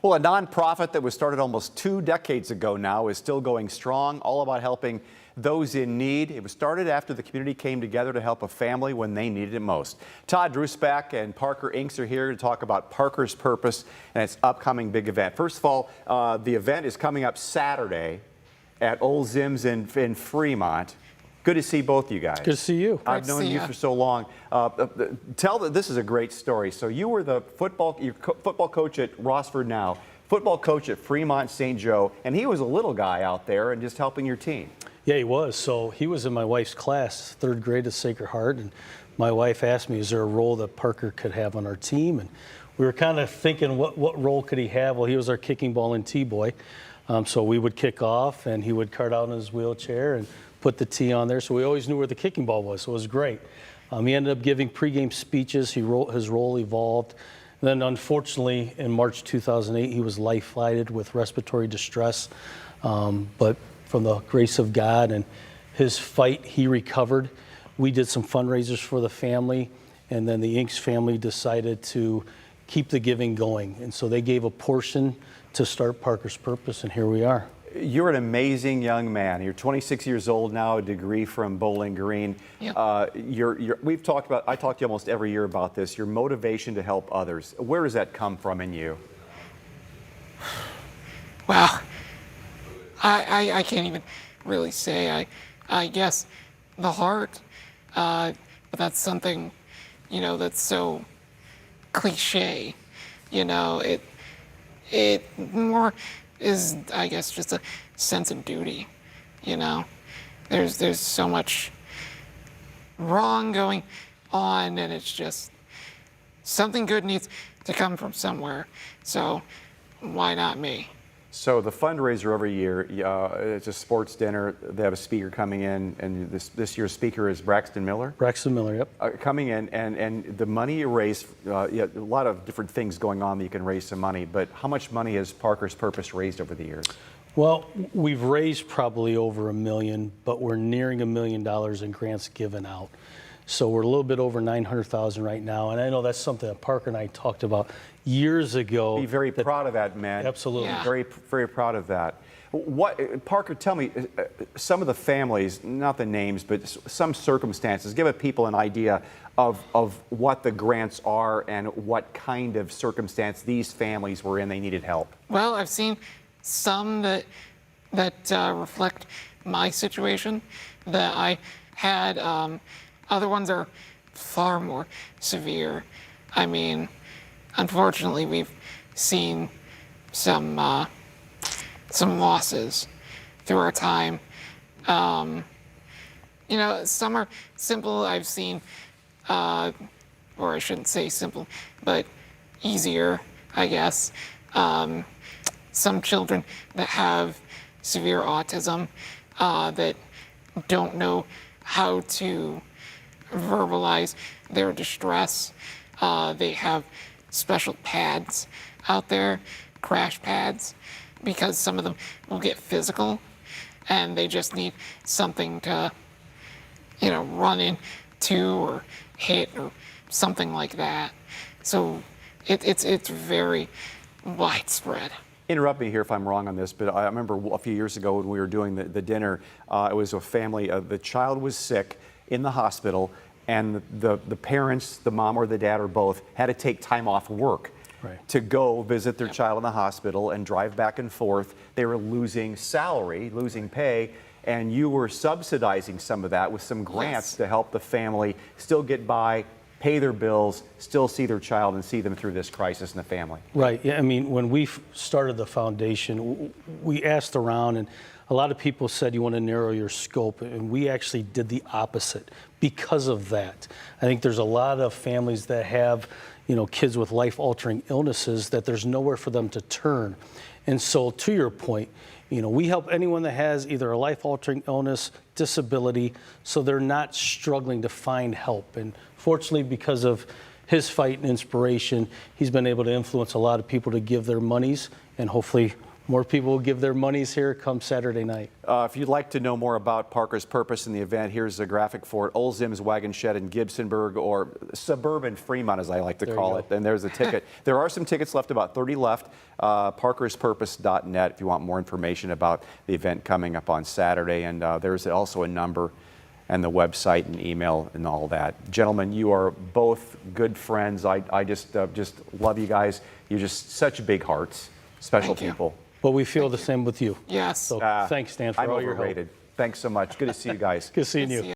Well, a nonprofit that was started almost 2 decades ago now is still going strong, all about helping those in need. It was started after the community came together to help a family when they needed it most. Todd Drusback and Parker Inks are here to talk about Parker's Purpose and its upcoming big event. First of all, the event is coming up Saturday at Old Zim's in Fremont. Good to see both of you guys. Good to see you. I've known you for so long. This is a great story. So you were the football coach at Rossford now, football coach at Fremont St. Joe, and he was a little guy out there and just helping your team. Yeah, he was. So he was in my wife's class, 3rd grade at Sacred Heart, and my wife asked me, is there a role that Parker could have on our team? And we were kind of thinking, what role could he have? Well, he was our kicking ball and tee boy. So we would kick off, and he would cart out in his wheelchair and put the tee on there. So we always knew where the kicking ball was, so it was great. He ended up giving pregame speeches. His role evolved. And then, unfortunately, in March 2008, he was life-flighted with respiratory distress. But from the grace of God and his fight, he recovered. We did some fundraisers for the family, and then the Inks family decided to keep the giving going. And so they gave a portion to start Parker's Purpose, and here we are. You're an amazing young man. You're 26 years old now, a degree from Bowling Green. Yep. I talk to you almost every year about this, your motivation to help others. Where does that come from in you? Well, I can't even really say. I guess the heart, but that's something, that's so cliche. It more is, I guess, just a sense of duty. There's so much wrong going on, and it's just something good needs to come from somewhere. So why not me? So the fundraiser every year, it's a sports dinner. They have a speaker coming in, and this year's speaker is Braxton Miller. Braxton Miller, yep. Coming in, and the money you raise, a lot of different things going on that you can raise some money, but how much money has Parker's Purpose raised over the years? Well, we've raised probably over $1 million, but we're nearing $1 million in grants given out. So we're a little bit over $900,000 right now, and I know that's something that Parker and I talked about years ago. Be very proud of that, man. Absolutely. Yeah. Very, very proud of that. Parker, tell me, some of the families, not the names, but some circumstances, give people an idea of what the grants are and what kind of circumstance these families were in, they needed help. Well, I've seen some that reflect my situation that I had. Other ones are far more severe. I mean, unfortunately, we've seen some losses through our time. Some are simple. I've seen, or I shouldn't say simple, but easier, I guess. Some children that have severe autism that don't know how to verbalize their distress. They have special pads out there, crash pads, because some of them will get physical and they just need something to, run into or hit or something like that. So it's very widespread. Interrupt me here if I'm wrong on this, but I remember a few years ago when we were doing the dinner, it was a family, the child was sick in the hospital, and the parents, the mom or the dad or both, had to take time off work to go visit their child in the hospital and drive back and forth. They were losing salary, losing pay, and you were subsidizing some of that with some grants to help the family still get by, pay their bills, still see their child and see them through this crisis in the family. Right. Yeah. I mean, when we started the foundation, we asked around, and a lot of people said you want to narrow your scope, and we actually did the opposite because of that. I think there's a lot of families that have, kids with life-altering illnesses that there's nowhere for them to turn. And so, to your point, we help anyone that has either a life-altering illness, disability, so they're not struggling to find help. And fortunately, because of his fight and inspiration, he's been able to influence a lot of people to give their monies, and hopefully more people will give their monies here come Saturday night. If you'd like to know more about Parker's Purpose in the event, here's a graphic for it. Olzim's Wagon Shed in Gibsonburg, or Suburban Fremont, as I like to call it. And there's a ticket. There are some tickets left, about 30 left. parkerspurpose.net if you want more information about the event coming up on Saturday. And there's also a number and the website and email and all that. Gentlemen, you are both good friends. I just love you guys. You're just such big hearts, special Thank you. people. But we feel the same with you. Yes. So thanks, Dan, for I'm all your overrated. help. Thanks so much. Good to see you guys. Good seeing Good you. to see